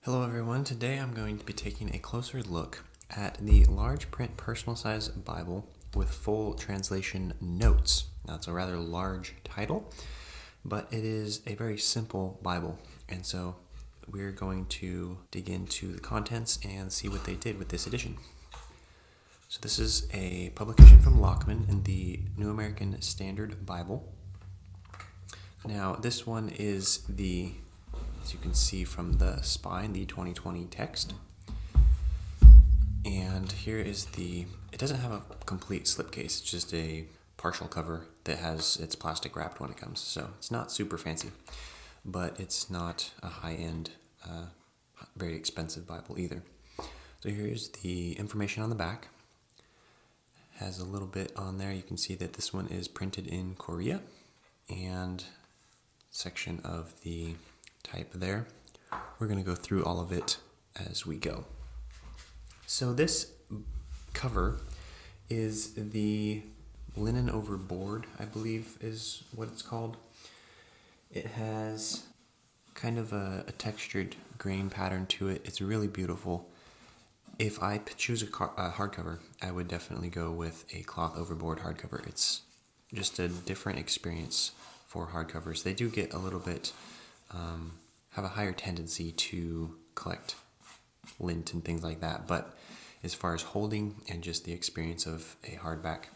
Hello everyone, today I'm going to be taking a closer look at the large print personal size Bible with full translation notes. Now it's a rather large title, but it is a very simple Bible, and so we're going to dig into the contents and see what they did with this edition. So this is a publication from Lockman in the New American Standard Bible. Now this one is as you can see from the spine, the 2020 text. And here is it doesn't have a complete slipcase, it's just a partial cover that has its plastic wrapped when it comes. So it's not super fancy, but it's not a high-end, very expensive Bible either. So here's the information on the back. Has a little bit on there. You can see that this one is printed in Korea, and section of the type there. We're going to go through all of it as we go. So this cover is the linen over board, I believe is what it's called. It has kind of a textured grain pattern to it. It's really beautiful. If I choose a hardcover, I would definitely go with a cloth overboard hardcover. It's just a different experience for hardcovers. They do get a little bit have a higher tendency to collect lint and things like that, but as far as holding and just the experience of a hardback,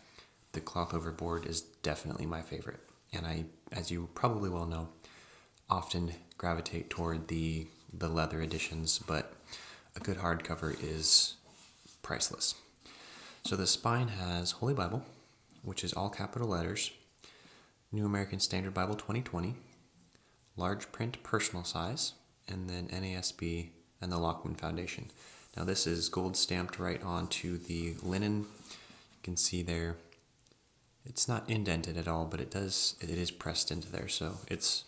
the cloth overboard is definitely my favorite. And I, as you probably well know, often gravitate toward the leather editions, but a good hardcover is priceless. So the spine has Holy Bible, which is all capital letters, New American Standard Bible 2020, large print personal size, and then NASB and the Lockman Foundation. Now this is gold stamped right onto the linen. You can see there, it's not indented at all, but it is pressed into there, so it's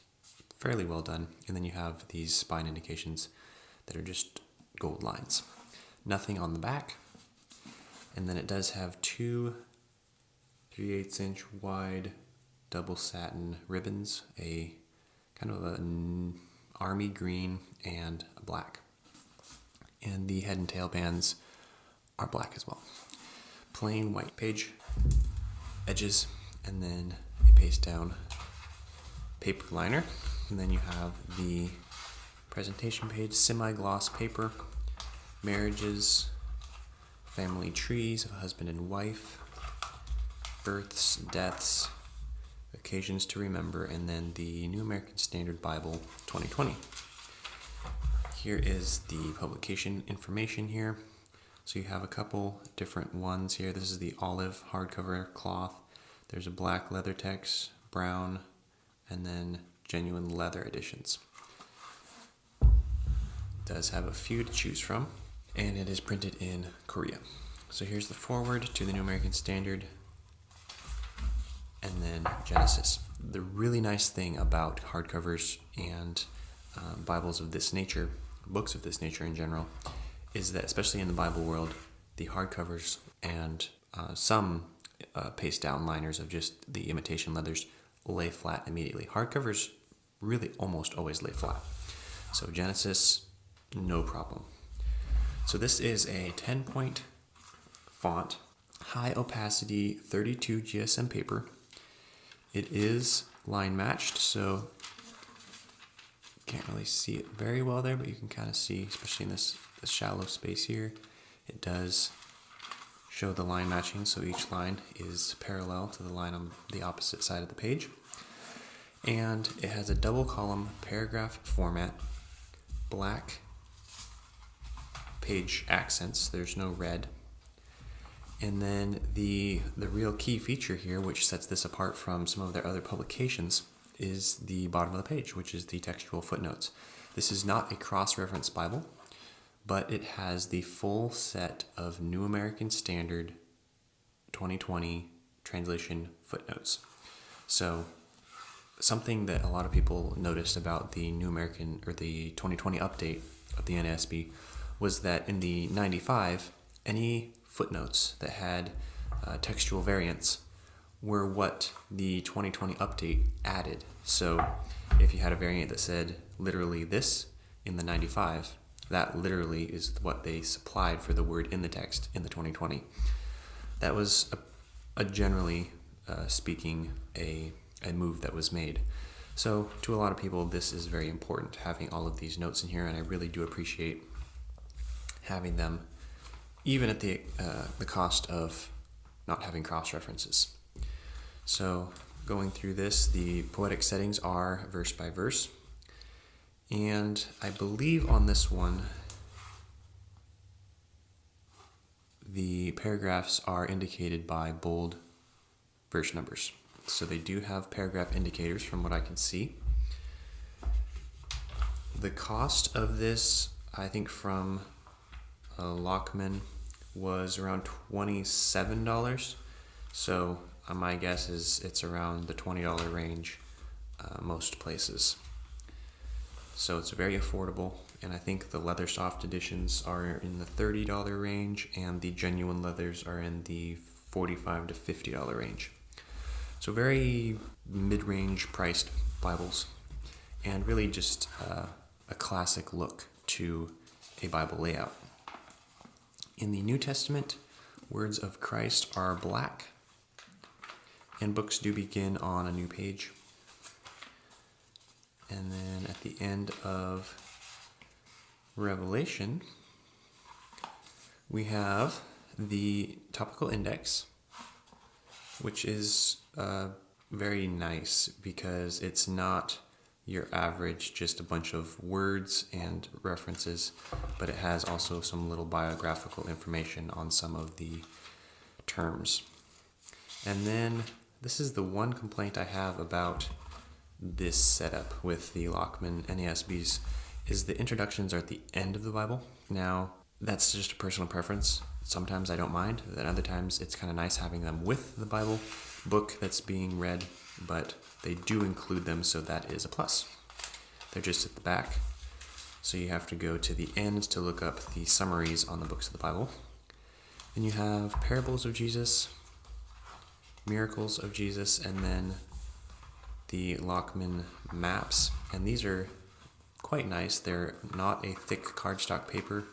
fairly well done. And then you have these spine indications that are just gold lines. Nothing on the back. And then it does have two 3/8" wide double satin ribbons, a kind of an army green and a black. And the head and tail bands are black as well. Plain white page edges, and then a paste down paper liner. And then you have the presentation page, semi-gloss paper, marriages, family trees of husband and wife, births, deaths, occasions to remember, and then the New American Standard Bible 2020. Here is the publication information here. So you have a couple different ones here. This is the olive hardcover cloth. There's a black Leathertex, brown, and then genuine leather editions. It does have a few to choose from, and it is printed in Korea. So here's the foreword to the New American Standard, and then Genesis. The really nice thing about hardcovers and Bibles of this nature, books of this nature in general, is that especially in the Bible world, the hardcovers and some paste down liners of just the imitation leathers lay flat immediately. Hardcovers really almost always lay flat. So Genesis, no problem. So this is a 10-point font, high opacity 32 GSM paper. It is line matched, so can't really see it very well there, but you can kind of see, especially in this shallow space here, it does show the line matching, so each line is parallel to the line on the opposite side of the page. And it has a double column paragraph format, black page accents, there's no red. And then the real key feature here, which sets this apart from some of their other publications, is the bottom of the page, which is the textual footnotes. This is not a cross-reference Bible, but it has the full set of New American Standard 2020 translation footnotes. So something that a lot of people noticed about the New American, or the 2020 update of the NASB, was that in the 95, any footnotes that had textual variants were what the 2020 update added. So if you had a variant that said literally this in the 95, That literally is what they supplied for the word in the text in the 2020. That was generally speaking, a move that was made. So to a lot of people, this is very important, having all of these notes in here, and I really do appreciate having them, even at the cost of not having cross-references. So going through this, the poetic settings are verse by verse, and I believe on this one, the paragraphs are indicated by bold verse numbers. So they do have paragraph indicators from what I can see. The cost of this, I think from Lockman, was around $27. So my guess is it's around the $20 range most places. So it's very affordable, and I think the leather soft editions are in the $30 range, and the genuine leathers are in the $45 to $50 range. So very mid-range priced Bibles, and really just a classic look to a Bible layout. In the New Testament, words of Christ are black, and books do begin on a new page. And then at the end of Revelation, we have the topical index, which is very nice because it's not your average just a bunch of words and references, but it has also some little biographical information on some of the terms. And then this is the one complaint I have about this setup with the Lockman NASBs, is the introductions are at the end of the Bible. Now, that's just a personal preference. Sometimes I don't mind, then other times it's kind of nice having them with the Bible book that's being read, but they do include them, so that is a plus. They're just at the back, so you have to go to the end to look up the summaries on the books of the Bible. Then you have parables of Jesus, miracles of Jesus, and then the Lockman maps, and these are quite nice. They're not a thick cardstock paper.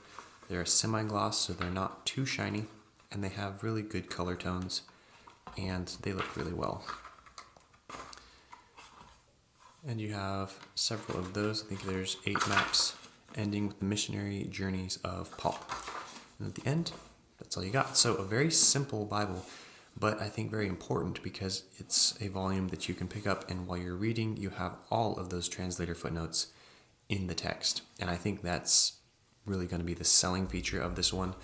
They're a semi-gloss, so they're not too shiny, and they have really good color tones, and they look really well. And you have several of those. I think there's 8 maps, ending with the missionary journeys of Paul. And at the end, that's all you got. So a very simple Bible, but I think very important because it's a volume that you can pick up, and while you're reading, you have all of those translator footnotes in the text. And I think that's really going to be the selling feature of this one.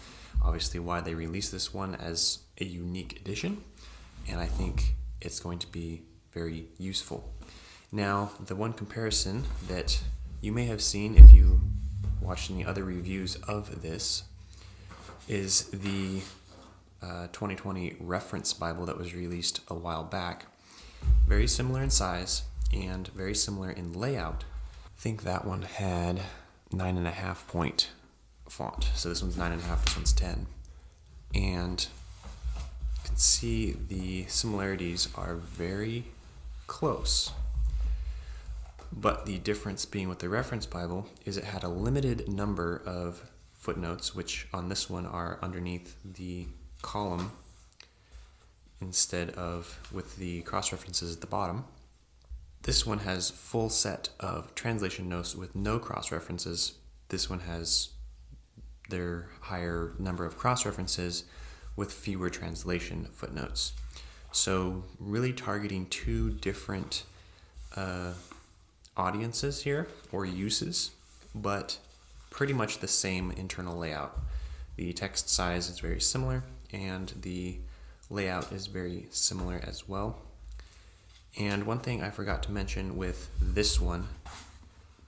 Obviously, why they released this one as a unique edition, and I think it's going to be very useful. Now, the one comparison that you may have seen if you watched any other reviews of this is the 2020 reference Bible that was released a while back. Very similar in size and very similar in layout. I think that one had 9.5 point font. So this one's 9.5, this one's 10. And you can see the similarities are very close. But the difference being with the reference Bible is it had a limited number of footnotes, which on this one are underneath the column instead of with the cross-references at the bottom. This one has full set of translation notes with no cross-references. This one has their higher number of cross-references with fewer translation footnotes. So really targeting 2 different audiences here, or uses, but pretty much the same internal layout. The text size is very similar, and the layout is very similar as well. And one thing I forgot to mention with this one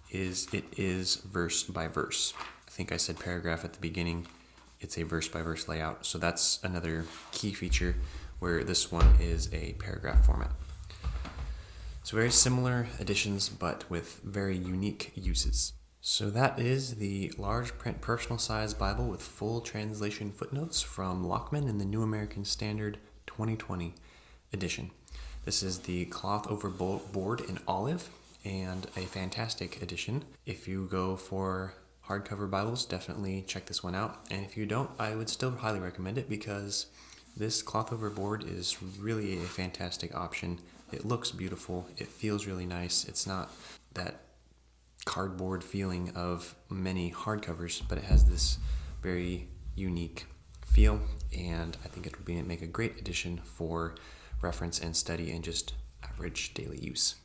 is it is verse by verse. I think I said paragraph at the beginning. It's a verse by verse layout, so that's another key feature where this one is a paragraph format. So very similar editions, but with very unique uses. So that is the large print personal size Bible with full translation footnotes from Lockman in the New American Standard 2020 edition. This is the cloth over board in olive, and a fantastic edition. If you go for hardcover Bibles, definitely check this one out. And if you don't, I would still highly recommend it because this cloth over board is really a fantastic option. It looks beautiful. It feels really nice. It's not that cardboard feeling of many hardcovers, but it has this very unique feel, and I think it would make a great addition for reference and study and just average daily use.